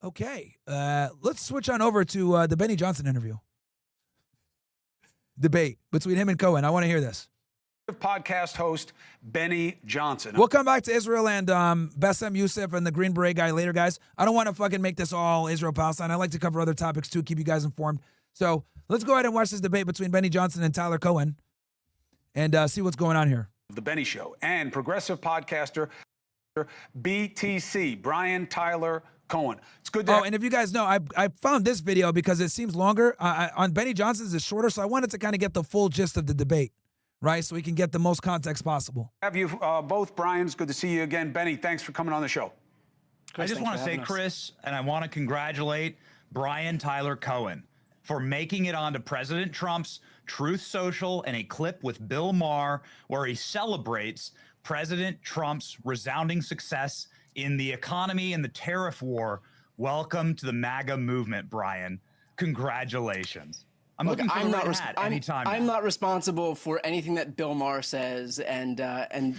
Okay, let's switch on over to the Benny Johnson interview. Debate between him and Cohen. I want to hear this. Podcast host Benny Johnson. We'll come back to Israel and Bassem Youssef and the Green Beret guy later, guys. I don't want to fucking make this all Israel-Palestine. I like to cover other topics too, keep you guys informed. So let's go ahead and watch this debate between Benny Johnson and Tyler Cohen and see what's going on here. The Benny Show and progressive podcaster BTC, Brian Tyler Cohen. It's good to and if you guys know, I found this video because it seems longer. On Benny Johnson's is shorter, so I wanted to kind of get the full gist of the debate, right? So we can get the most context possible. Have you both, Brian's good to see you again. Benny, thanks for coming on the show. Chris, I just want to say, Chris, and I want to congratulate Brian Tyler Cohen for making it onto President Trump's Truth Social and a clip with Bill Maher where he celebrates President Trump's resounding success in the economy and the tariff war. Welcome to the MAGA movement, Brian. Congratulations. I'm looking for anytime. I'm not responsible for anything that Bill Maher says, and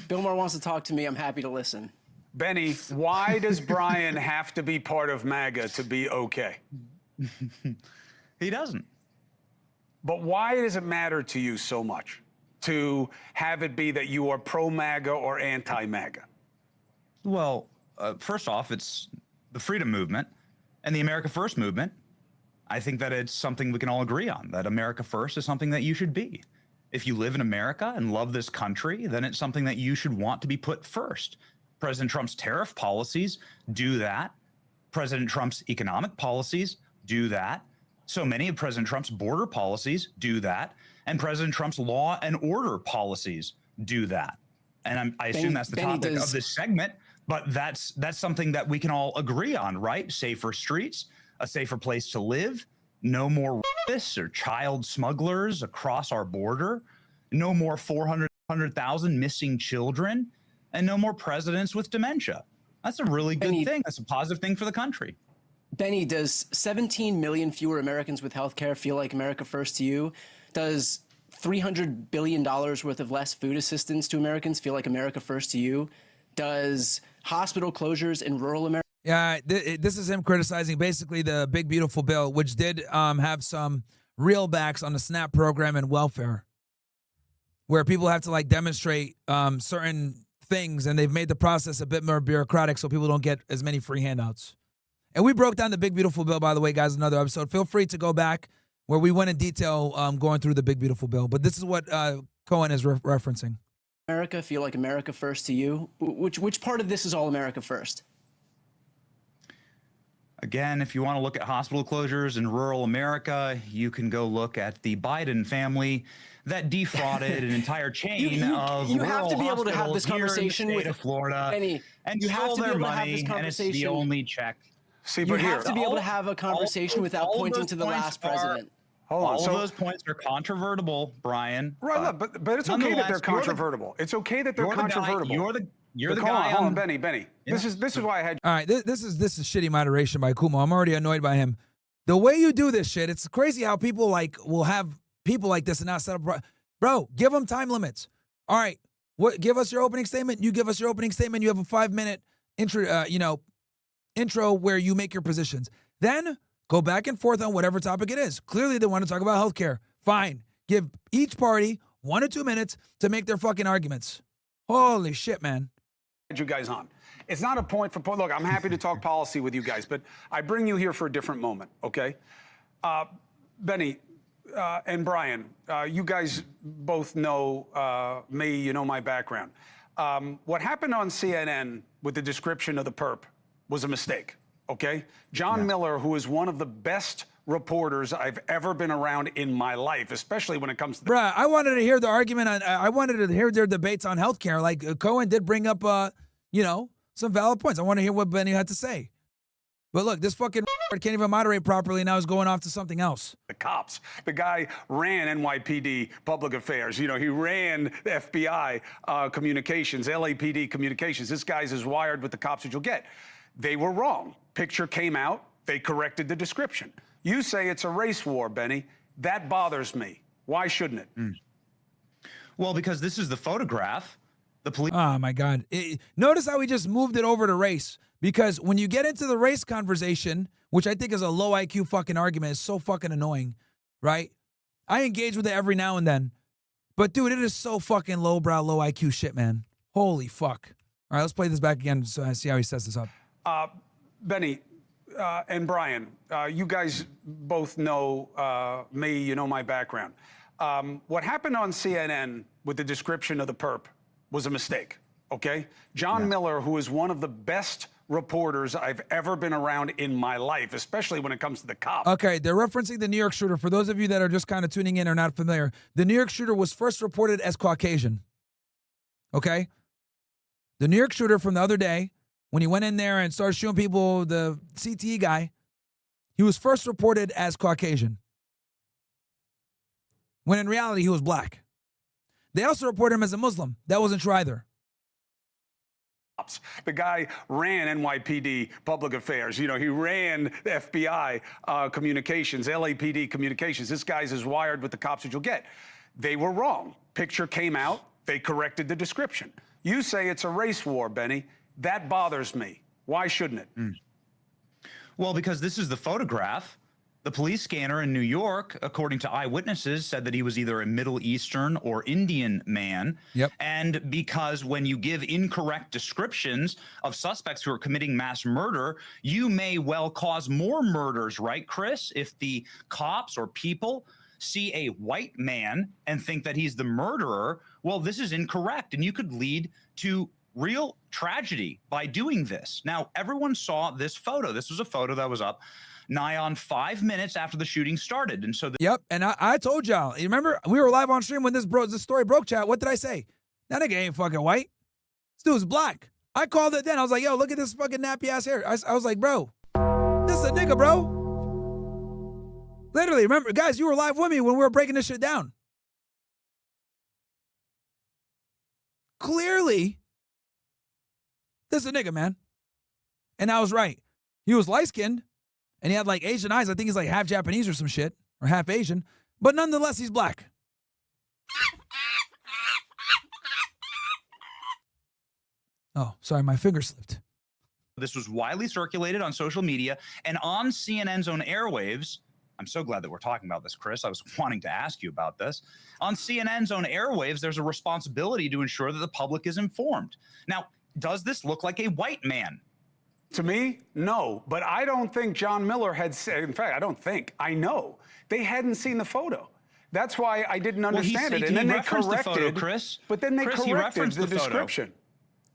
Bill Maher wants to talk to me. I'm happy to listen. Benny, why does Brian have to be part of MAGA to be okay? He doesn't. But why does it matter to you so much to have it be that you are pro-MAGA or anti-MAGA? Well, first off, it's the freedom movement and the America First movement. I think that it's something we can all agree on, that America First is something that you should be. If you live in America and love this country, then it's something that you should want to be put first. President Trump's tariff policies do that. President Trump's economic policies do that. So many of President Trump's border policies do that. And President Trump's law and order policies do that. And I assume that's the topic of this segment, but that's something that we can all agree on, right? Safer streets, a safer place to live, no more rapists or child smugglers across our border, no more 400,000 missing children, and no more presidents with dementia. That's a really good thing. That's a positive thing for the country. Benny, does 17 million fewer Americans with health care feel like America First to you? Does $300 billion worth of less food assistance to Americans feel like America First to you? Does hospital closures in rural America? Yeah, this is him criticizing basically the big, beautiful bill, which did have some real backs on the SNAP program and welfare, where people have to like demonstrate certain things, and they've made the process a bit more bureaucratic so people don't get as many free handouts. And we broke down the big, beautiful bill, by the way, guys, another episode. Feel free to go back where we went in detail going through the big, beautiful bill. But this is what Cohen is referencing. America feel like America First to you? Which part of this is all America First? Again, if you want to look at hospital closures in rural America, you can go look at the Biden family that defrauded an entire chain of you have to be able to have this conversation with Florida, Benny, and you have to be able to have this and it's conversation. the only check. See, you but have to be able to all- have a conversation without pointing to the last president. Hold on. All of those points are controvertible, Brian. Right, but it's okay that they're controvertible. It's okay that they're controvertible. You're the guy. Hold on, Benny. This is why I had. All right, this is shitty moderation by Kumo. I'm already annoyed by him. The way you do this shit, it's crazy how people like will have people like this and not set up. Bro, give them time limits. All right, give us your opening statement. You give us your opening statement. You have a 5-minute intro where you make your positions. Then go back and forth on whatever topic it is. Clearly, they want to talk about healthcare. Fine. Give each party 1 or 2 minutes to make their fucking arguments. Holy shit, man. You guys on. It's not a point for look, I'm happy to talk policy with you guys, but I bring you here for a different moment, okay? Benny and Brian, you guys both know me, you know my background. What happened on CNN with the description of the perp was a mistake, okay? John Miller, who is one of the best reporters I've ever been around in my life, especially when it comes to Bruh, I wanted to hear the argument on, I wanted to hear their debates on healthcare. Like Cohen did bring up, some valid points. I want to hear what Benny had to say. But look, this fucking can't even moderate properly. Now he's going off to something else. the cops. The guy ran NYPD public affairs. You know, he ran FBI communications, LAPD communications. This guy's as wired with the cops as you'll get. They were wrong. Picture came out. They corrected the description. You say it's a race war, Benny. That bothers me. Why shouldn't it? Well, because this is the photograph. The police. Oh, my God. Notice how he just moved it over to race. Because when you get into the race conversation, which I think is a low IQ fucking argument, it's so fucking annoying, right? I engage with it every now and then. But, dude, it is so fucking lowbrow, low IQ shit, man. Holy fuck. All right, let's play this back again so I see how he sets this up. Benny and Brian, you guys both know me, you know my background. What happened on CNN with the description of the perp was a mistake, okay? John Miller, who is one of the best reporters I've ever been around in my life, especially when it comes to the cops. Okay, they're referencing the New York shooter. For those of you that are just kind of tuning in or not familiar, the New York shooter was first reported as Caucasian, okay? The New York shooter from the other day, when he went in there and started shooting people, the CTE guy, he was first reported as Caucasian, when in reality he was black. They also reported him as a Muslim. That wasn't true either. The guy ran NYPD public affairs. You know, he ran the FBI communications, LAPD communications. This guy's as wired with the cops as you'll get. They were wrong. Picture came out. They corrected the description. You say it's a race war, Benny. That bothers me. Why shouldn't it? Well, because this is the photograph. The police scanner in New York, according to eyewitnesses, said that he was either a Middle Eastern or Indian man. Yep. And because when you give incorrect descriptions of suspects who are committing mass murder, you may well cause more murders, right, Chris? If the cops or people see a white man and think that he's the murderer, well, this is incorrect. And you could lead to real tragedy by doing this. Now, everyone saw this photo. This was a photo that was up nigh on 5 minutes after the shooting started. And so Yep, and I told y'all. You remember, we were live on stream when this story broke, chat. What did I say? That nigga ain't fucking white. This dude's black. I called it then. I was like, yo, look at this fucking nappy ass hair. I was like, bro, this is a nigga, bro. Literally, remember, guys, you were live with me when we were breaking this shit down. Clearly, this is a nigga, man. And I was right. He was light-skinned, and he had, like, Asian eyes. I think he's, like, half Japanese or some shit, or half Asian. But nonetheless, he's black. Oh, sorry, my finger slipped. this was widely circulated on social media and on CNN's own airwaves. I'm so glad that we're talking about this, Chris. I was wanting to ask you about this. On CNN's own airwaves, there's a responsibility to ensure that the public is informed. Now, does this look like a white man? To me, no. But I don't think John Miller had said, in fact, I don't think, I know, they hadn't seen the photo. That's why I didn't understand it. And then they corrected the photo, Chris. But then they corrected the description.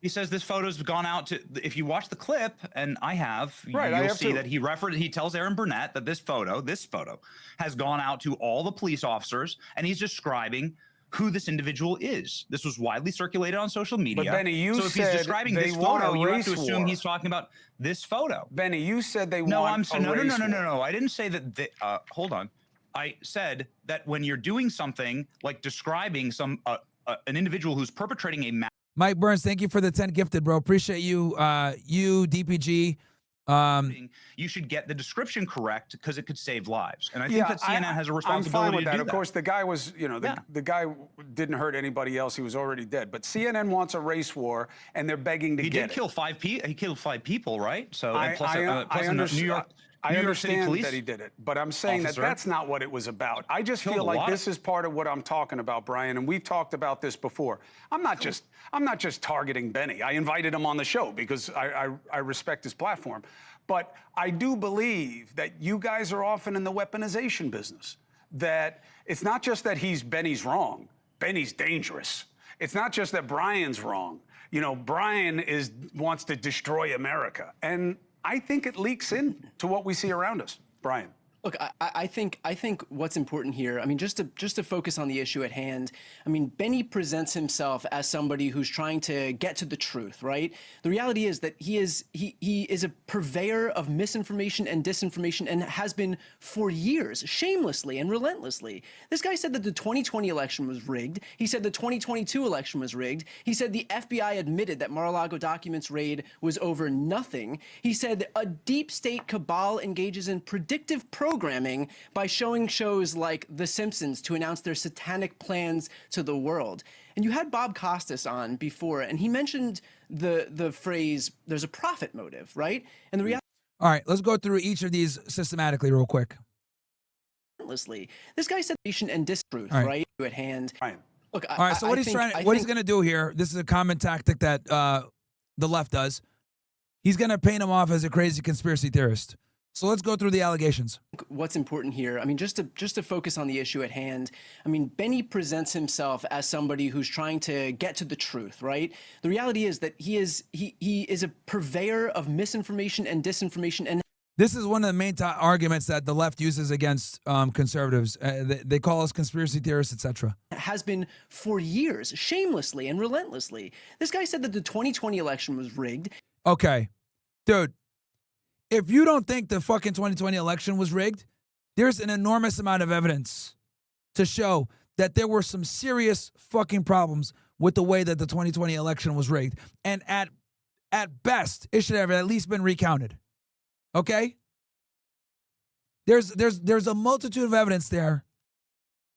He says this photo's gone out to, if you watch the clip, and I have, right, you'll see that he tells Aaron Burnett that this photo has gone out to all the police officers, and he's describing who this individual is. This was widely circulated on social media. But Benny, you so if he's describing this photo, you have to assume he's talking about this photo. Benny, you said they want No, I didn't say that. Hold on. I said that when you're doing something like describing some an individual who's perpetrating a Mike Burns, thank you for the 10 gifted, bro. Appreciate you, you, DPG. You should get the description correct because it could save lives. And I think that CNN has a responsibility I'm fine with to do that. Of course, the guy was, you know, the guy didn't hurt anybody else. He was already dead. But CNN wants a race war, and they're begging to get it. He did kill 5 people. He killed 5 people, right? So I understand police. that he did it, but I'm saying that that's not what it was about. I just feel like this is part of what I'm talking about, Brian, and we've talked about this before. I'm not just targeting Benny. I invited him on the show because I respect his platform. But I do believe that you guys are often in the weaponization business, that it's not just that Benny's wrong. Benny's dangerous. It's not just that Brian's wrong. You know, Brian wants to destroy America. And I think it leaks in to what we see around us. Brian. Look, I think what's important here, I mean, just to focus on the issue at hand, I mean, Benny presents himself as somebody who's trying to get to the truth, right? The reality is that he is a purveyor of misinformation and disinformation and has been for years, shamelessly and relentlessly. This guy said that the 2020 election was rigged. He said the 2022 election was rigged. He said the FBI admitted that Mar-a-Lago documents raid was over nothing. He said a deep state cabal engages in predictive programming programming by showing shows like The Simpsons to announce their satanic plans to the world. And you had Bob Costas on before, and he mentioned the phrase, there's a profit motive, right? And the reality. All right, let's go through each of these systematically real quick. This guy said and distruth, right. right? At hand. Right. Look, All right, so what he's going to do here, this is a common tactic that the left does. He's going to paint him off as a crazy conspiracy theorist. So let's go through the allegations. What's important here, I mean, just to focus on the issue at hand, I mean, Benny presents himself as somebody who's trying to get to the truth, right? The reality is that he is a purveyor of misinformation and disinformation, and this is one of the main arguments that the left uses against conservatives. They call us conspiracy theorists, etc. Has been for years, shamelessly and relentlessly. This guy said that the 2020 election was rigged. Okay, dude, if you don't think the fucking 2020 election was rigged, there's an enormous amount of evidence to show that there were some serious fucking problems with the way that the 2020 election was rigged. And at best, it should have at least been recounted. Okay? There's a multitude of evidence there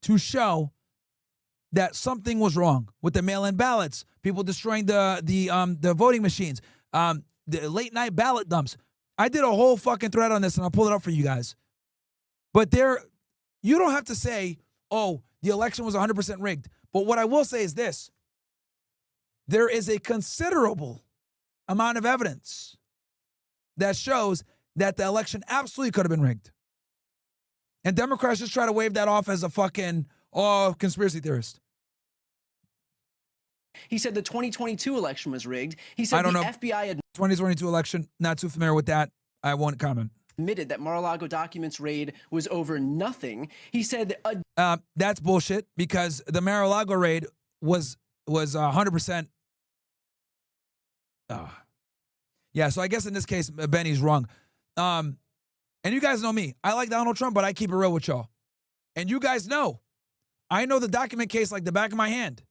to show that something was wrong with the mail-in ballots, people destroying the voting machines, the late-night ballot dumps. I did a whole fucking thread on this, and I'll pull it up for you guys. But you don't have to say, oh, the election was 100% rigged. But what I will say is this. There is a considerable amount of evidence that shows that the election absolutely could have been rigged. And Democrats just try to wave that off as a fucking, conspiracy theorist. He said the 2022 election was rigged. He said I don't the know. FBI 2022 election, not too familiar with that. I won't comment. admitted that Mar-a-Lago documents raid was over nothing. He said that's bullshit because the Mar-a-Lago raid was 100%. Yeah, so I guess in this case, Benny's wrong. And you guys know me. I like Donald Trump, but I keep it real with y'all. And you guys know, I know the document case like the back of my hand,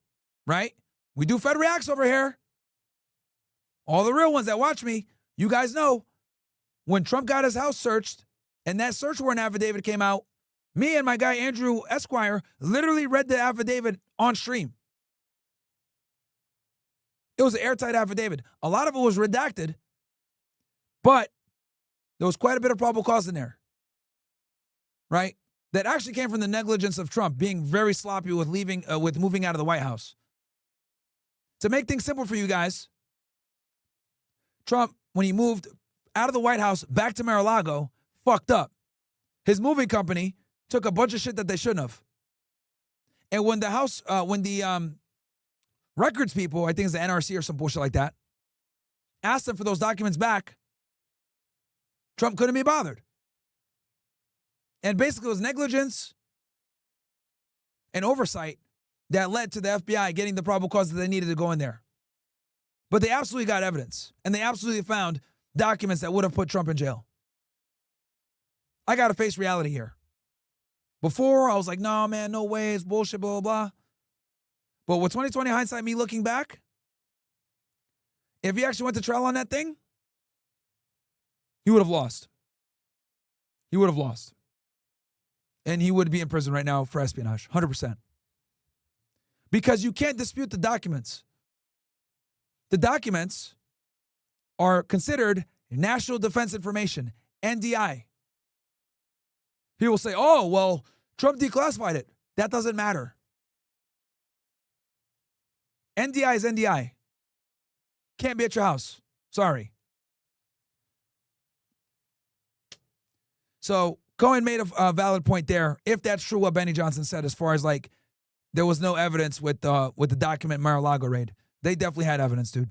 right? We do Fed Reacts over here. All the real ones that watch me, you guys know, when Trump got his house searched and that search warrant affidavit came out, me and my guy Andrew Esquire literally read the affidavit on stream. It was an airtight affidavit. A lot of it was redacted, but there was quite a bit of probable cause in there, right? That actually came from the negligence of Trump being very sloppy with moving out of the White House. To make things simple for you guys, Trump, when he moved out of the White House back to Mar-a-Lago, fucked up. His moving company took a bunch of shit that they shouldn't have. And when the records people, I think it's the NRC or some bullshit like that, asked them for those documents back, Trump couldn't be bothered. And basically it was negligence and oversight that led to the FBI getting the probable cause that they needed to go in there. But they absolutely got evidence, and they absolutely found documents that would have put Trump in jail. I got to face reality here. Before, I was like, no, man, no way, it's bullshit, blah, blah, blah. But with 2020 hindsight, me looking back, if he actually went to trial on that thing, he would have lost. He would have lost. And he would be in prison right now for espionage, 100%. Because you can't dispute the documents. The documents are considered national defense information, NDI. People say, oh, well, Trump declassified it. That doesn't matter. NDI is NDI. Can't be at your house. Sorry. So Cohen made a valid point there. If that's true what Benny Johnson said, as far as like there was no evidence with the document Mar-a-Lago raid, they definitely had evidence, dude.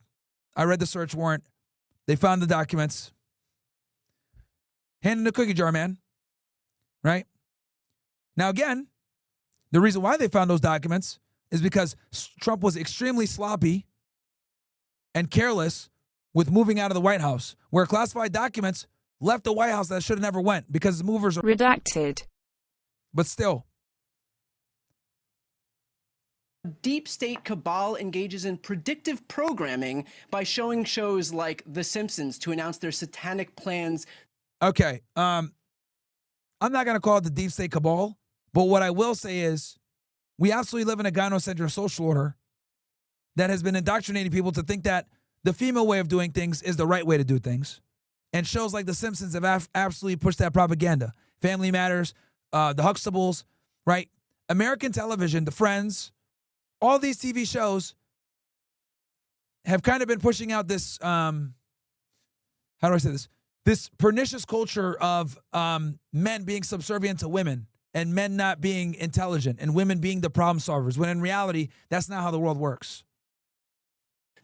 I read the search warrant. They found the documents. Hand in the cookie jar, man. Right? Now, again, the reason why they found those documents is because Trump was extremely sloppy and careless with moving out of the White House, where classified documents left the White House that should have never went because the movers are redacted. But still. deep state cabal engages in predictive programming by showing shows like The Simpsons to announce their satanic plans. Okay. I I'm not going to call it the deep state cabal, but what I will say is we absolutely live in a gynocentric social order that has been indoctrinating people to think that the female way of doing things is the right way to do things. And shows like The Simpsons have absolutely pushed that propaganda. Family Matters, the Huxtables, right? American television, The Friends, all these TV shows have kind of been pushing out this, how do I say this? This pernicious culture of men being subservient to women and men not being intelligent and women being the problem solvers, when in reality, that's not how the world works.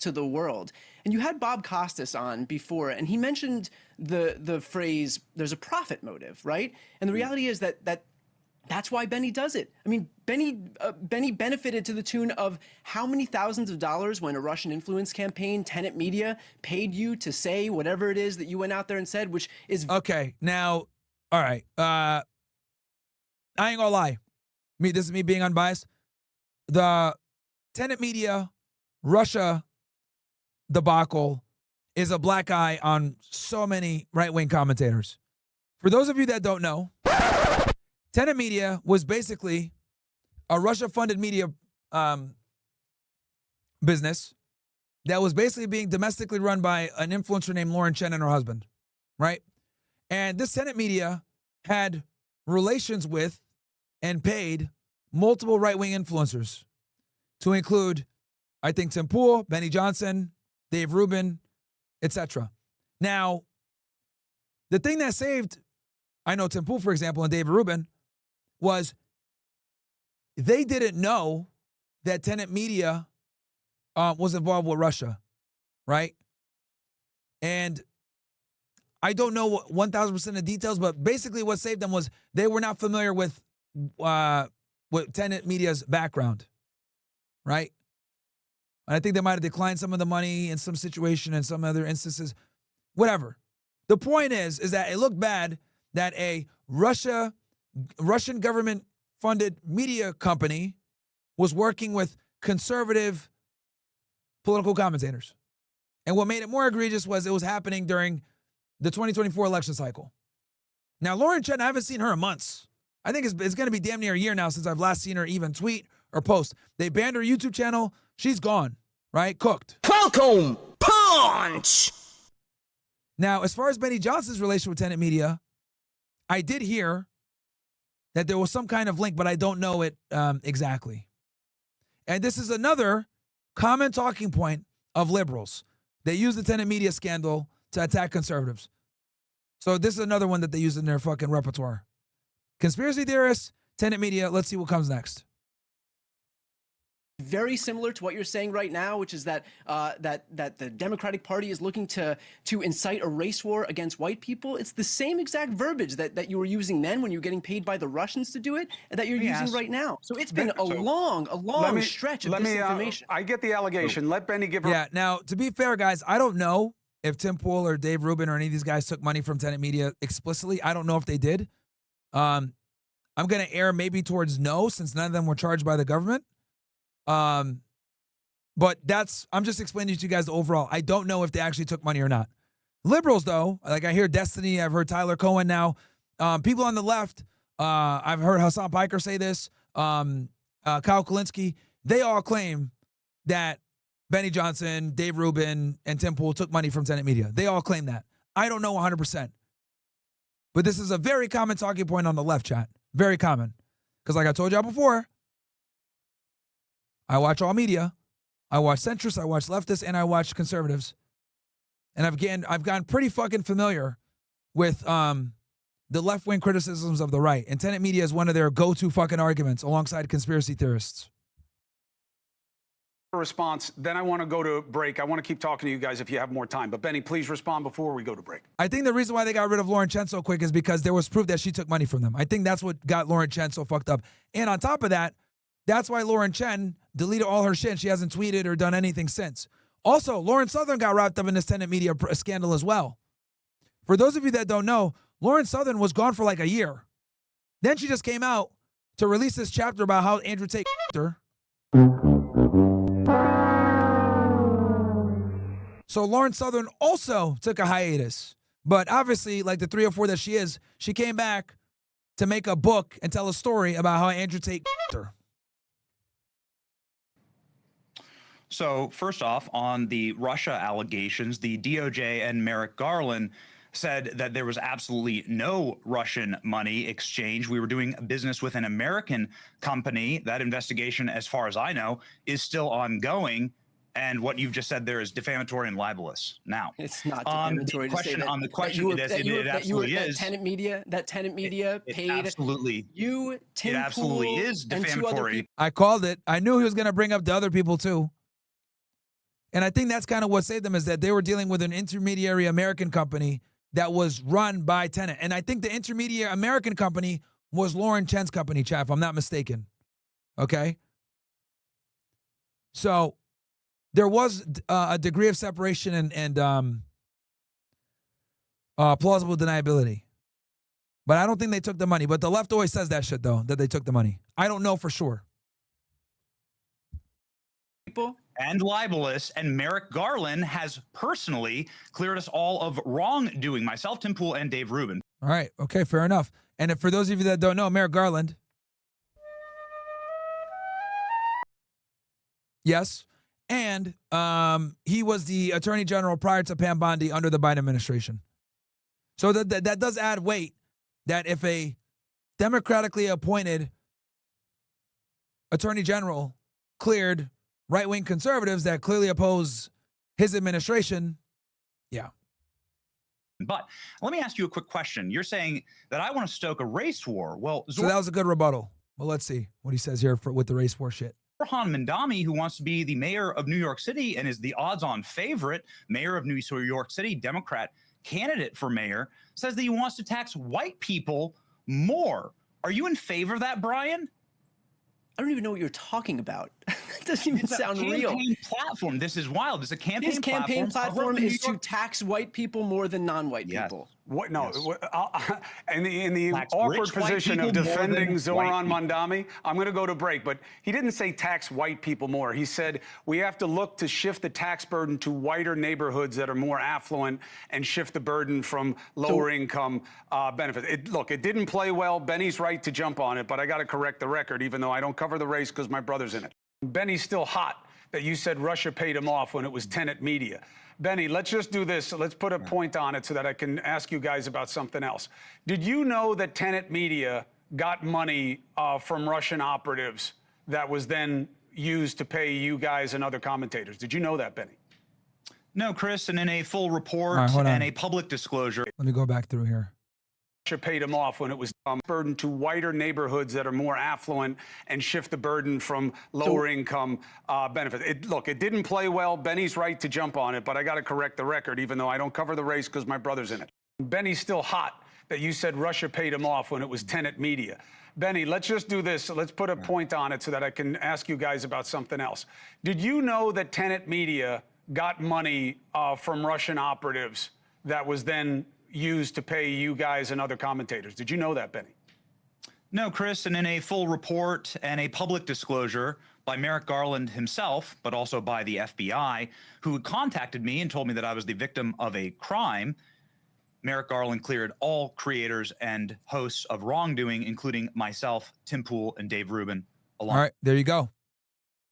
To the world. And you had Bob Costas on before, and he mentioned the phrase, there's a profit motive, right? And the reality is that's why Benny does it. I mean, Benny benefited to the tune of how many thousands of dollars when a Russian influence campaign, Tenet Media, paid you to say whatever it is that you went out there and said, which is... Okay, now, all right. I ain't gonna lie. This is me being unbiased. The Tenet Media, Russia debacle is a black eye on so many right-wing commentators. For those of you that don't know, Tenet Media was basically a Russia-funded media business that was basically being domestically run by an influencer named Lauren Chen and her husband, right? And this Tenet Media had relations with and paid multiple right-wing influencers to include, I think, Tim Pool, Benny Johnson, Dave Rubin, etc. Now, the thing that saved, I know Tim Pool, for example, and Dave Rubin, was they didn't know that Tenet Media was involved with Russia, right? And I don't know 1,000% of details, but basically what saved them was they were not familiar with Tenet Media's background, right? And I think they might have declined some of the money in some situation and some other instances, whatever. The point is that it looked bad that a Russian government-funded media company was working with conservative political commentators. And what made it more egregious was it was happening during the 2024 election cycle. Now, Lauren Chen, I haven't seen her in months. I think it's going to be damn near a year now since I've last seen her even tweet or post. They banned her YouTube channel. She's gone, right? Cooked. Falcon Punch! Now, as far as Benny Johnson's relation with Tenet Media, I did hear that there was some kind of link, but I don't know it exactly. And this is another common talking point of liberals. They use the Tenet Media scandal to attack conservatives. So this is another one that they use in their fucking repertoire. Conspiracy theorists, Tenet Media, let's see what comes next. Very similar to what you're saying right now, which is that that the Democratic Party is looking to incite a race war against white people. It's the same exact verbiage that you were using then when you were getting paid by the Russians to do it, and that you're using right now. So it's been a long stretch of disinformation. I get the allegation. Let Benny give her. Yeah. Now, to be fair, guys, I don't know if Tim Pool or Dave Rubin or any of these guys took money from Tenet Media explicitly. I don't know if they did. I'm going to err maybe towards no, since none of them were charged by the government. But I'm just explaining to you guys the overall. I don't know if they actually took money or not. Liberals, though, like I hear Destiny, I've heard Tyler Cohen now. People on the left, I've heard Hassan Piker say this, Kyle Kulinski, they all claim that Benny Johnson, Dave Rubin, and Tim Pool took money from Tenet Media. They all claim that. I don't know 100%. But this is a very common talking point on the left, chat. Very common. Because like I told y'all before, I watch all media. I watch centrists, I watch leftists, and I watch conservatives. And I've gotten pretty fucking familiar with the left-wing criticisms of the right. And Tenet Media is one of their go-to fucking arguments alongside conspiracy theorists. Response. Then I want to go to break. I want to keep talking to you guys if you have more time. But Benny, please respond before we go to break. I think the reason why they got rid of Lauren Chen so quick is because there was proof that she took money from them. I think that's what got Lauren Chen so fucked up. And on top of that, that's why Lauren Chen deleted all her shit. She hasn't tweeted or done anything since. Also, Lauren Southern got wrapped up in this Tenet Media scandal as well. For those of you that don't know, Lauren Southern was gone for like a year. Then she just came out to release this chapter about how Andrew Tate her. So Lauren Southern also took a hiatus. But obviously, like the 3 or 4 that she is, she came back to make a book and tell a story about how Andrew Tate her. So first off, on the Russia allegations, the DOJ and Merrick Garland said that there was absolutely no Russian money exchange. We were doing business with an American company. That investigation, as far as I know, is still ongoing. And what you've just said there is defamatory and libelous. Now, it's not defamatory to say that, on the question, it absolutely is. That tenant media paid absolutely. You, Tim It absolutely Pool, is and 2 other defamatory. people. I called it. I knew he was going to bring up the other people too. And I think that's kind of what saved them, is that they were dealing with an intermediary American company that was run by Tenet. And I think the intermediary American company was Lauren Chen's company, Chad, if I'm not mistaken. Okay? So there was a degree of separation and plausible deniability. But I don't think they took the money. But the left always says that shit, though, that they took the money. I don't know for sure. People. And libelous, and Merrick Garland has personally cleared us all of wrongdoing, myself, Tim Pool, and Dave Rubin. All right. Okay, fair enough. And if, for those of you that don't know, Merrick Garland, yes, and he was the Attorney General prior to Pam Bondi under the Biden administration. So that does add weight, that if a democratically appointed Attorney General cleared right-wing conservatives that clearly oppose his administration, yeah. But let me ask you a quick question. You're saying that I want to stoke a race war. Well, So that was a good rebuttal. Well, let's see what he says here with the race war shit. Zoran Mandami, who wants to be the mayor of New York City and is the odds-on favorite mayor of New York City, Democrat candidate for mayor, says that he wants to tax white people more. Are you in favor of that, Brian? I don't even know what you're talking about. That doesn't even sound real. Campaign platform. This is wild. It's a campaign His campaign platform is to tax white people more than non-white people. What? No. Yes. In the Tax awkward rich white position of people more than defending Zoran white people. Mandami, I'm going to go to break. But he didn't say tax white people more. He said we have to look to shift the tax burden to whiter neighborhoods that are more affluent and shift the burden from lower income benefits. Look, it didn't play well. Benny's right to jump on it, but I got to correct the record, even though I don't cover the race because my brother's in it. Benny's still hot that you said Russia paid him off when it was Tenet Media. Benny, let's just do this. Let's put a point on it so that I can ask you guys about something else. Did you know that Tenet Media got money from Russian operatives that was then used to pay you guys and other commentators? Did you know that, Benny? No, Chris, and in a full report and a public disclosure. Let me go back through here. Paid him off when it was burden to whiter neighborhoods that are more affluent and shift the burden from lower income benefits. Look, it didn't play well. Benny's right to jump on it, but I got to correct the record, even though I don't cover the race because my brother's in it. Benny's still hot that you said Russia paid him off when it was Tenet Media. Benny, let's just do this. Let's put a point on it so that I can ask you guys about something else. Did you know that Tenet Media got money from Russian operatives that was then used to pay you guys and other commentators? Did you know that, Benny? No, Chris, and in a full report and a public disclosure by Merrick Garland himself, but also by the FBI, who contacted me and told me that I was the victim of a crime, Merrick Garland cleared all creators and hosts of wrongdoing, including myself, Tim Pool, and Dave Rubin, along All right, there you go.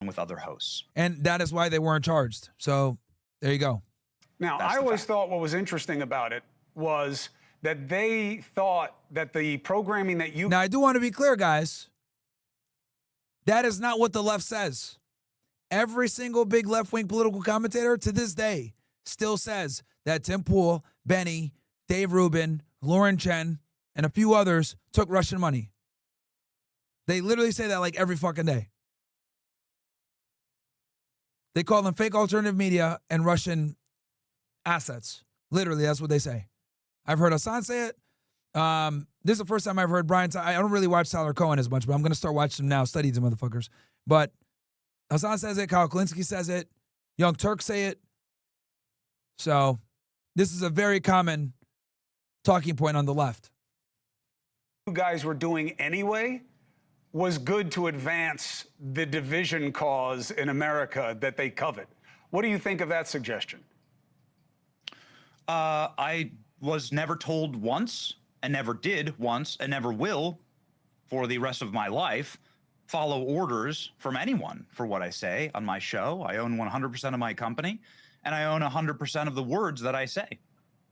with other hosts. And that is why they weren't charged. So there you go. Now, I always thought what was interesting about it was that they thought that the programming that you... Now, I do want to be clear, guys. That is not what the left says. Every single big left-wing political commentator to this day still says that Tim Pool, Benny, Dave Rubin, Lauren Chen, and a few others took Russian money. They literally say that like every fucking day. They call them fake alternative media and Russian assets. Literally, that's what they say. I've heard Hassan say it. This is the first time I've heard Brian. I don't really watch Tyler Cohen as much, but I'm going to start watching him now, study these motherfuckers. But Hassan says it. Kyle Kalinske says it. Young Turks say it. So this is a very common talking point on the left. You guys were doing anyway was good to advance the division cause in America that they covet. What do you think of that suggestion? I was never told once and never did once and never will for the rest of my life follow orders from anyone for what I say on my show. I own 100% of my company, and I own 100% of the words that I say.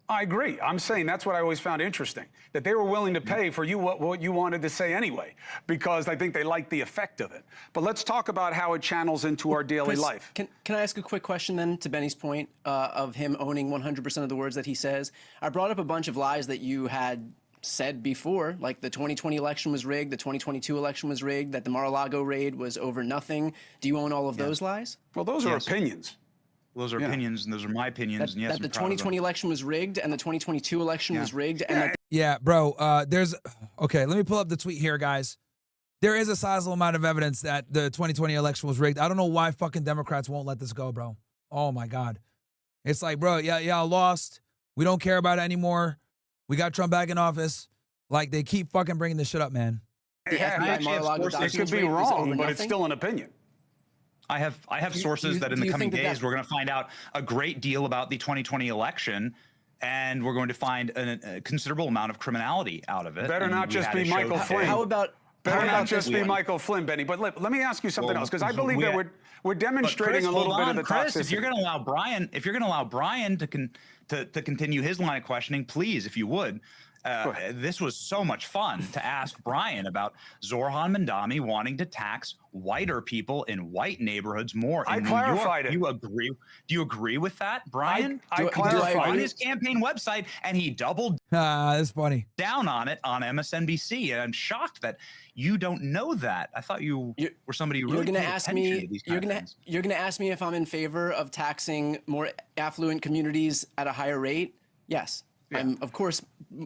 I agree. I'm saying that's what I always found interesting, that they were willing to pay for you what you wanted to say anyway, because I think they liked the effect of it. But let's talk about how it channels into our daily Chris, life. Can I ask a quick question then to Benny's point of him owning 100% of the words that he says? I brought up a bunch of lies that you had said before, like the 2020 election was rigged, the 2022 election was rigged, that the Mar-a-Lago raid was over nothing. Do you own all of those lies? Well, those are opinions. Those are opinions, and those are my opinions. And yes, That the 2020 election was rigged and the 2022 election was rigged, and that Yeah, bro. Okay, let me pull up the tweet here, guys. There is a sizable amount of evidence that the 2020 election was rigged. I don't know why fucking Democrats won't let this go, bro. Oh my God. It's like, bro, y'all lost. We don't care about it anymore. We got Trump back in office. Like, they keep fucking bringing this shit up, man. the FBI Mar-a-Lago It documents could be raid was over wrong, but it's nothing? still an opinion. I have sources that in do the you coming think that days we're going to find out a great deal about the 2020 election, and we're going to find a considerable amount of criminality out of it. Better And not we just had a be show Michael today. Flynn. How about Better not this just be one? Michael Flynn, Benny. But let me ask you something else, because I believe that we're But demonstrating Chris, a little hold bit on, of the Chris, toxicity. if you're going to allow Brian to continue his line of questioning, please, if you would. This was so much fun to ask Brian about Zorhan Mandami wanting to tax whiter people in white neighborhoods more. I in New clarified York. it. Do you agree with that, Brian? I He clarified was on it. his campaign website, and he doubled That's funny. down on it on MSNBC. And I'm shocked that you don't know that. I thought you were somebody who really You're gonna paid ask attention me. to these You're kind of gonna things. you're gonna ask me if I'm in favor of taxing more affluent communities at a higher rate. Yes, I'm of course.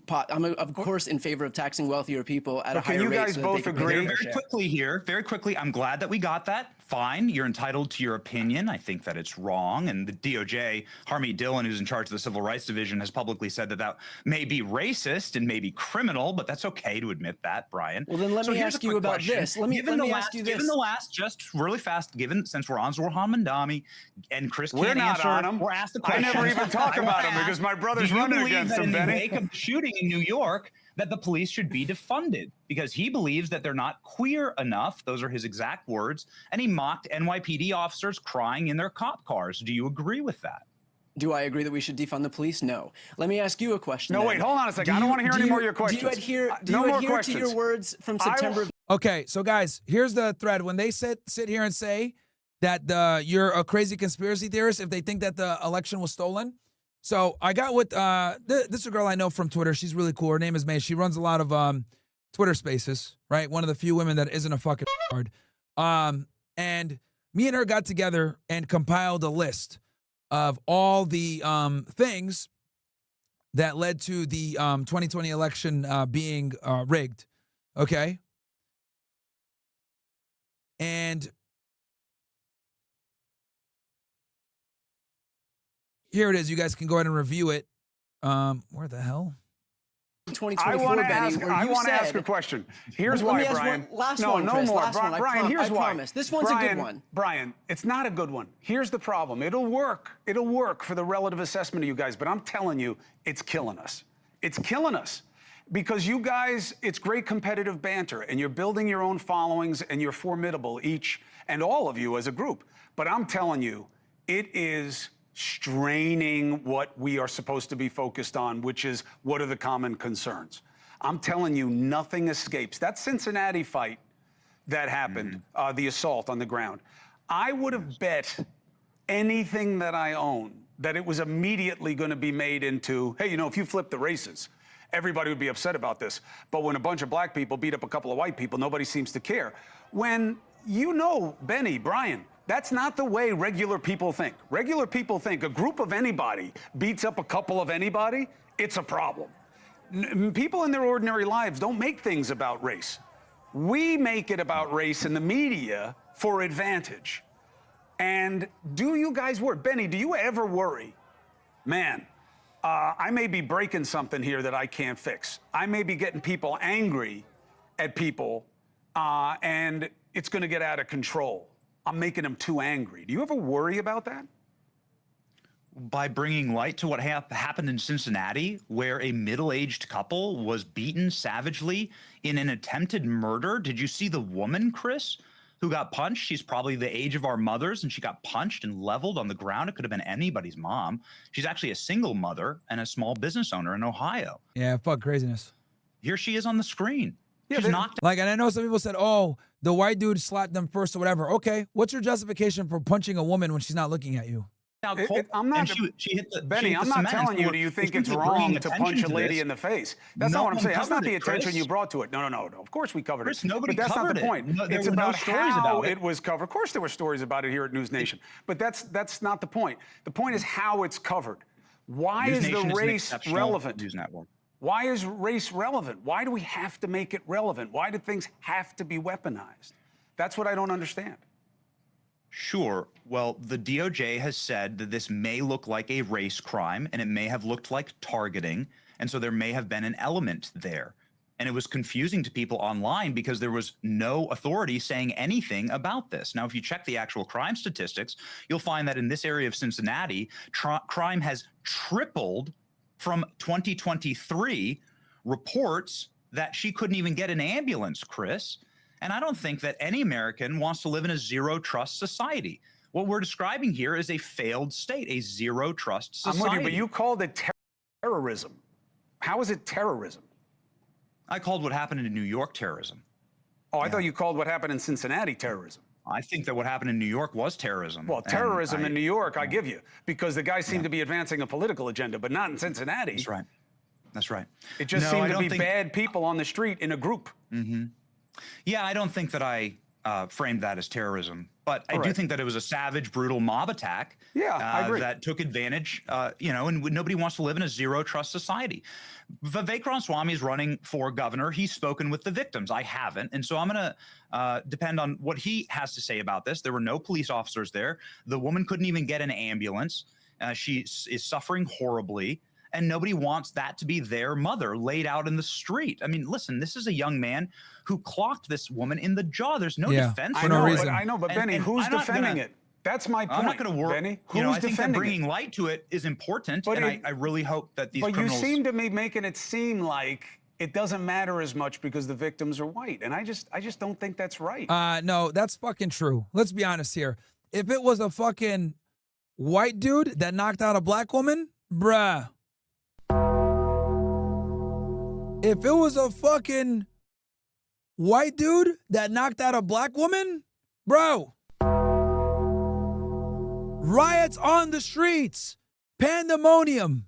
I'm of course in favor of taxing wealthier people at a can higher you rate. guys so that they both can pay agree? their Very share. quickly here, very quickly, I'm glad that we got that. Fine, you're entitled to your opinion. I think that it's wrong. And the DOJ, Harmeet Dillon, who's in charge of the Civil Rights Division, has publicly said that that may be racist and may be criminal, but that's okay to admit that, Brian. Well, then let me here's a ask you quick about question. this. Let me ask you this. Given the last, just really fast, given since we're on Zorhan Mandami and Chris We're can't not answer, on him. we're asked the I question. never even talk about him because my brother's running against him, in the Benny. wake of the shooting in New York, that the police should be defunded because he believes that they're not queer enough. Those are his exact words. And he mocked NYPD officers crying in their cop cars. Do you agree with that? Do I agree that we should defund the police? No. Let me ask you a question. No, then. wait, hold on a second. I don't want to hear any more of your questions. Do you adhere? Do No you more adhere to questions. your words from September? Okay, so guys, here's the thread. When they sit here and say that you're a crazy conspiracy theorist if they think that the election was stolen. So I got with this is a girl I know from Twitter. She's really cool. Her name is May. She runs a lot of Twitter Spaces, right? One of the few women that isn't a fucking hard. And me and her got together and compiled a list of all the things that led to the 2020 election being rigged. Okay. And here it is. You guys can go ahead and review it. Where the hell? 2024, I want to Benny, ask. where I you want to ask said- a question. Here's Let me why, ask Brian. one- last no, one, no Chris, more. last one. Brian, here's I why. promise. This one's a good one. Brian, it's not a good one. Here's the problem. It'll work. It'll work for the relative assessment of you guys, but I'm telling you, it's killing us. It's killing us. Because you guys, it's great competitive banter, and you're building your own followings, and you're formidable, each and all of you as a group. But I'm telling you, it is straining what we are supposed to be focused on, which is what are the common concerns. I'm telling you, nothing escapes. That Cincinnati fight that happened, the assault on the ground, I would have bet anything that I own that it was immediately going to be made into, hey, you know, if you flip the races, everybody would be upset about this. But when a bunch of black people beat up a couple of white people, nobody seems to care. When you know, Benny, Brian, that's not the way regular people think. Regular people think a group of anybody beats up a couple of anybody, it's a problem. People in their ordinary lives don't make things about race. We make it about race in the media for advantage. And do you guys worry? Benny, do you ever worry? Man, I may be breaking something here that I can't fix. I may be getting people angry at people, and it's going to get out of control. I'm making them too angry. Do you ever worry about that? by bringing light to what happened in Cincinnati, where a middle-aged couple was beaten savagely in an attempted murder. Did you see the woman, Chris, who got punched? She's probably the age of our mothers, and she got punched and leveled on the ground. It could have been anybody's mom. She's actually a single mother and a small business owner in Ohio. Yeah, fuck craziness. Here she is on the screen. She's knocked. Like, and I know some people said, oh, the white dude slapped them first or whatever. Okay, what's your justification for punching a woman when she's not looking at you? I'm not, she hit the, Benny, I'm not telling you, do you think it's wrong to punch a lady in the face? That's not what I'm saying. That's not the attention you brought to it. No. Of course we covered it. Nobody but that's not the point. It's about how it was covered. Of course there were stories about it here at News Nation. But that's not the point. The point is how it's covered. Why is the race relevant? News network. Why is race relevant? Why do we have to make it relevant? Why do things have to be weaponized? That's what I don't understand. Sure. Well, the DOJ has said that this may look like a race crime, and it may have looked like targeting, and so there may have been an element there. And it was confusing to people online because there was no authority saying anything about this. Now, if you check the actual crime statistics, you'll find that in this area of Cincinnati, crime has tripled from 2023. Reports that she couldn't even get an ambulance, Chris. And I don't think that any American wants to live in a zero-trust society. What we're describing here is a failed state, a zero-trust society. I'm with you, but you called it terrorism. How is it terrorism? I called what happened in New York terrorism. Oh, I thought you called what happened in Cincinnati terrorism. I think that what happened in New York was terrorism. Well, terrorism in New York, I give you, because the guy seemed to be advancing a political agenda, but not in Cincinnati. That's right. That's right. It just seemed to be bad people on the street in a group. Mm-hmm. Yeah, I don't think that I framed that as terrorism, but I do think that it was a savage, brutal mob attack. Yeah, I agree. That took advantage, and nobody wants to live in a zero-trust society. Vivek Ramaswamy is running for governor. He's spoken with the victims. I haven't, and so I'm going to depend on what he has to say about this. There were no police officers there. The woman couldn't even get an ambulance. She is suffering horribly. And nobody wants that to be their mother laid out in the street. I mean, listen, this is a young man who clocked this woman in the jaw. There's no defense. For no reason. I know, but Benny, who's defending it? That's my point. I'm not going to work. Benny, who's I think that defending bringing light to it is important, but and I really hope that these criminals... But you seem to be making it seem like it doesn't matter as much because the victims are white, and I just don't think that's right. No, that's fucking true. Let's be honest here. If it was a fucking white dude that knocked out a black woman, bruh. If it was a fucking white dude that knocked out a black woman, bro. Riots on the streets. Pandemonium.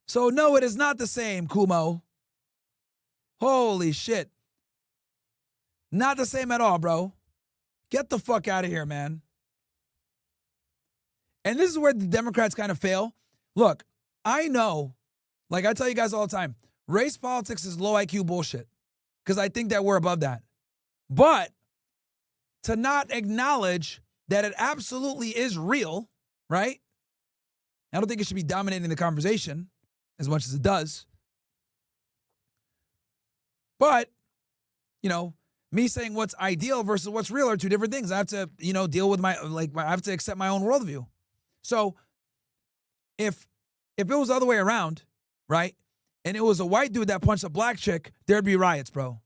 So no, it is not the same, Kumo. Holy shit. Not the same at all, bro. Get the fuck out of here, man. And this is where the Democrats kind of fail. Look, I know, like I tell you guys all the time, race politics is low IQ bullshit because I think that we're above that. But to not acknowledge that it absolutely is real, right? I don't think it should be dominating the conversation as much as it does. But, you know, me saying what's ideal versus what's real are two different things. I have to, you know, deal with I have to accept my own worldview. So if it was the other way around, right, and it was a white dude that punched a black chick, there'd be riots, bro.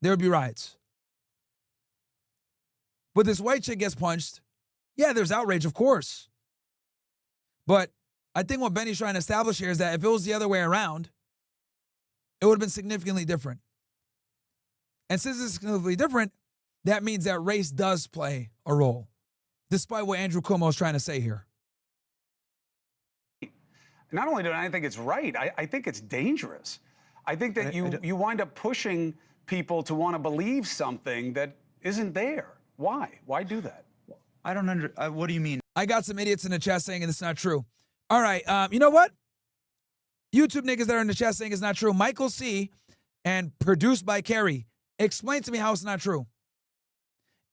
There would be riots. But this white chick gets punched, yeah, there's outrage, of course. But I think what Benny's trying to establish here is that if it was the other way around, it would have been significantly different. And since it's significantly different, that means that race does play a role, despite what Andrew Cuomo is trying to say here. Not only do I think it's right, I think it's dangerous. I think that you wind up pushing people to want to believe something that isn't there. Why? Why do that? I don't what do you mean? I got some idiots in the chat saying it's not true. All right, you know what? YouTube niggas that are in the chat saying it's not true. Michael C. and produced by Kerry. Explain to me how it's not true.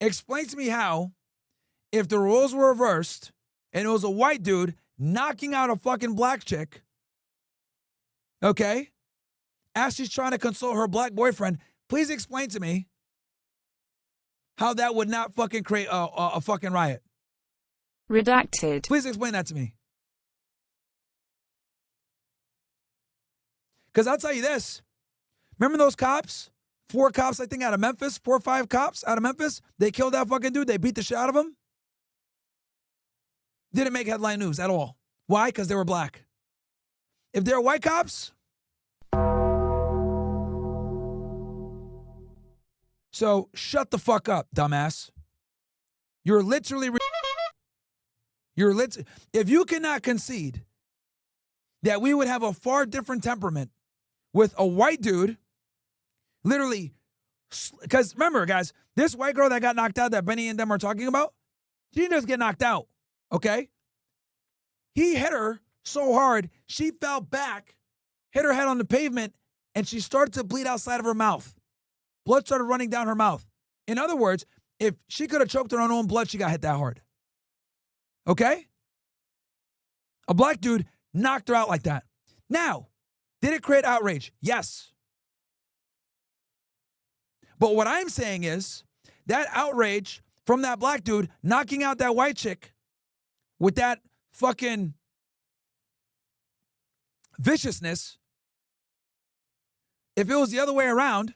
Explain to me how, if the roles were reversed and it was a white dude knocking out a fucking black chick, okay, as she's trying to console her black boyfriend, please explain to me how that would not fucking create a fucking riot. Redacted. Please explain that to me. Because I'll tell you this. Remember those cops? 4 cops, I think, out of Memphis? 4 or 5 cops out of Memphis? They killed that fucking dude. They beat the shit out of him. Didn't make headline news at all. Why? Because they were black. If they're white cops, so shut the fuck up, dumbass. You're literally, if you cannot concede that we would have a far different temperament with a white dude, literally, because remember, guys, this white girl that got knocked out that Benny and them are talking about, she didn't just get knocked out, okay? He hit her so hard, she fell back, hit her head on the pavement, and she started to bleed outside of her mouth. Blood started running down her mouth. In other words, if she could have choked her on her own blood, she got hit that hard. Okay? A black dude knocked her out like that. Now, did it create outrage? Yes. But what I'm saying is that outrage from that black dude knocking out that white chick with that fucking viciousness, if it was the other way around,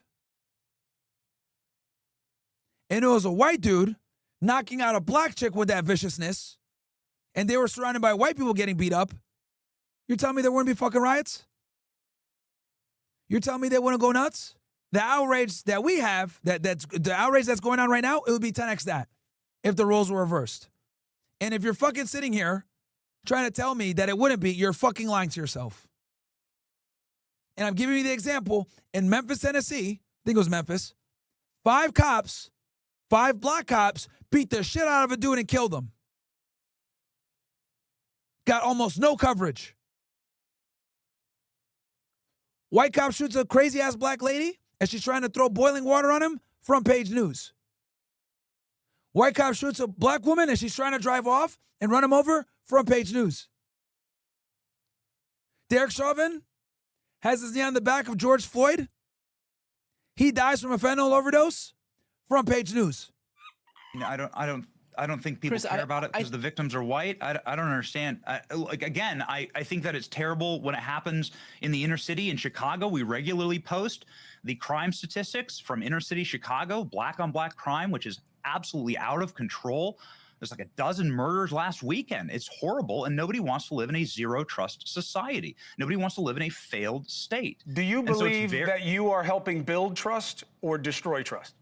and it was a white dude knocking out a black chick with that viciousness, and they were surrounded by white people getting beat up, you're telling me there wouldn't be fucking riots? You're telling me they wouldn't go nuts? The outrage that we have, that's the outrage that's going on right now, it would be 10x that if the roles were reversed. And if you're fucking sitting here trying to tell me that it wouldn't be, you're fucking lying to yourself. And I'm giving you the example. In Memphis, Tennessee, I think it was Memphis, 5 cops, 5 black cops beat the shit out of a dude and killed him. Got almost no coverage. White cop shoots a crazy-ass black lady and she's trying to throw boiling water on him, front page news. White cop shoots a black woman and she's trying to drive off and run him over, front page news. Derek Chauvin has his knee on the back of George Floyd. He dies from a fentanyl overdose, front page news. You know, I don't think people Chris, care about it because the victims are white. I don't understand. I think that it's terrible when it happens in the inner city in Chicago. We regularly post the crime statistics from inner city Chicago, black on black crime, which is absolutely out of control. There's like a dozen murders last weekend. It's horrible, and nobody wants to live in a zero trust society. Nobody wants to live in a failed state. Do you believe that you are helping build trust or destroy trust?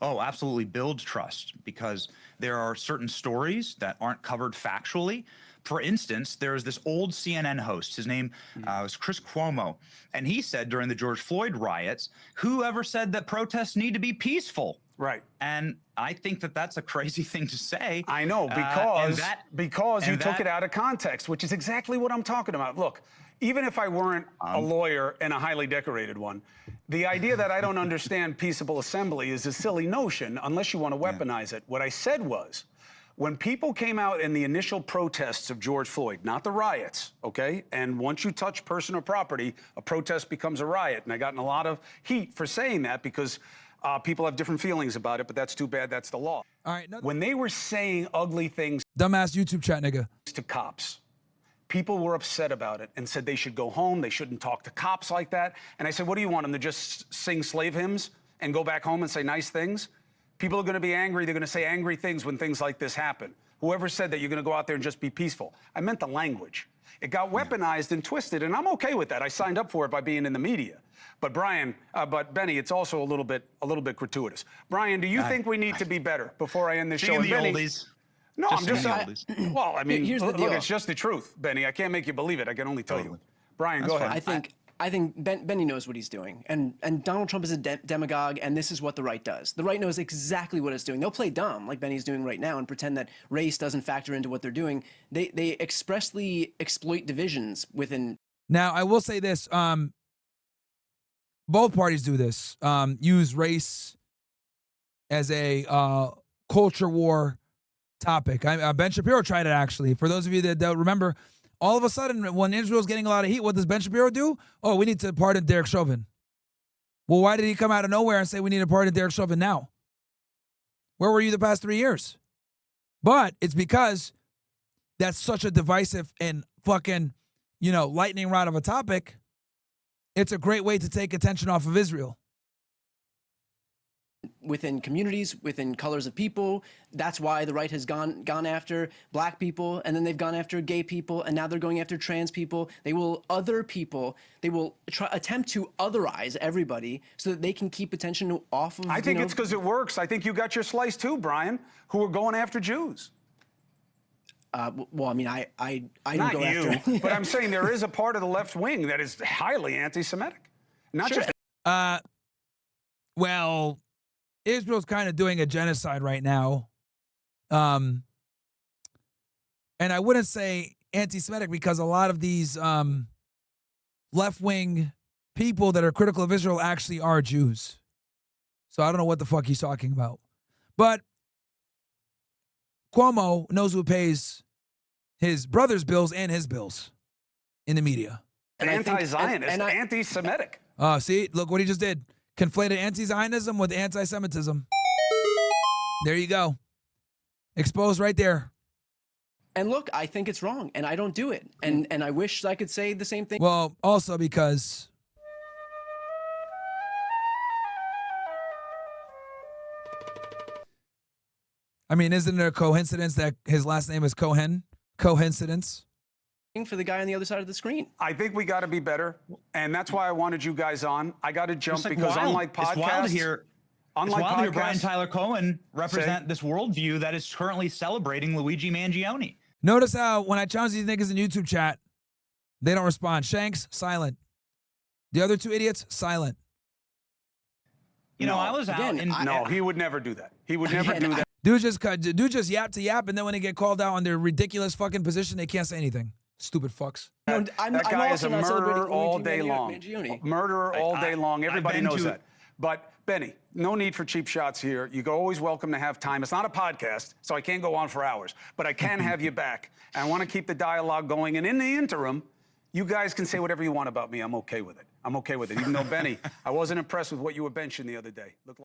Oh, absolutely build trust, because there are certain stories that aren't covered factually. For instance, there's this old CNN host. His name was Chris Cuomo, and he said during the George Floyd riots, whoever said that protests need to be peaceful? Right. And I think that that's a crazy thing to say. I know, because you took it out of context, which is exactly what I'm talking about. Look, even if I weren't a lawyer and a highly decorated one, the idea that I don't understand peaceable assembly is a silly notion unless you want to weaponize it. What I said was, when people came out in the initial protests of George Floyd, not the riots, okay? And once you touch person or property, a protest becomes a riot. And I got in a lot of heat for saying that because people have different feelings about it, but that's too bad. That's the law. All right. When they were saying ugly things Dumbass YouTube chat nigga. to cops, people were upset about it and said they should go home. They shouldn't talk to cops like that. And I said, what do you want them to just sing slave hymns and go back home and say nice things? People are going to be angry. They're going to say angry things when things like this happen. Whoever said that you're going to go out there and just be peaceful? I meant the language. It got weaponized and twisted, and I'm okay with that. I signed up for it by being in the media. But Benny, it's also a little bit gratuitous. Brian, do you think we need to be better before I end this show? Seeing the Benny, oldies. no, Just I'm just seeing the oldies. well, I mean, Here's the look, deal. it's just the truth, Benny. I can't make you believe it. I can only tell you. Brian, That's go ahead. fine. I think Benny knows what he's doing, and Donald Trump is a demagogue, and this is what the right does. The right knows exactly what it's doing. They'll play dumb, like Benny's doing right now, and pretend that race doesn't factor into what they're doing. They expressly exploit divisions within. Now, I will say this. Both parties do this. Use race as a culture war topic. Ben Shapiro tried it, actually. For those of you that don't remember, all of a sudden, when Israel's getting a lot of heat, what does Ben Shapiro do? Oh, we need to pardon Derek Chauvin. Well, why did he come out of nowhere and say we need to pardon Derek Chauvin now? Where were you the past 3 years? But it's because that's such a divisive and fucking, lightning rod of a topic. It's a great way to take attention off of Israel. Within communities, within colors of people. That's why the right has gone after black people, and then they've gone after gay people, and now they're going after trans people. They will other people. They will attempt to otherize everybody so that they can keep attention off of. I think it's because it works. I think you got your slice too, Brian, who are going after Jews. Well, I mean, I didn't Not go you, after. but I'm saying there is a part of the left wing that is highly anti-Semitic. Not Sure. just. Well, Israel's kind of doing a genocide right now. And I wouldn't say anti-Semitic because a lot of these left-wing people that are critical of Israel actually are Jews. So I don't know what the fuck he's talking about. But Cuomo knows who pays his brother's bills and his bills in the media. Anti-Zionist, and anti-Semitic. See, look what he just did. Conflated anti-Zionism with anti-Semitism. There you go. Exposed right there. And look, I think it's wrong, and I don't do it. And I wish I could say the same thing. Well, also because I mean, isn't it a coincidence that his last name is Cohen? Coincidence? For the guy on the other side of the screen. I think we got to be better, and that's why I wanted you guys on. I got to jump because wild. unlike podcasts, it's wild to hear. unlike It's wild to hear Brian podcasts, Tyler Cohen represent this worldview that is currently celebrating Luigi Mangione. Notice how when I challenge these niggas in YouTube chat, they don't respond. Shanks, silent. The other two idiots, silent. You know, No. I was out Again, in. no, he would never do that. He would never do that. Dude just yap to yap, and then when they get called out on their ridiculous fucking position, they can't say anything. Stupid fucks. No, That guy is also a not celebrating murderer all Luigi day long. Mangione. Murderer all day long. Everybody been knows to- that. But Benny, no need for cheap shots here. You're always welcome to have time. It's not a podcast, so I can't go on for hours. But I can have you back. And I want to keep the dialogue going. And in the interim, you guys can say whatever you want about me. I'm okay with it. I'm okay with it. Even though, Benny, I wasn't impressed with what you were benching the other day. Look.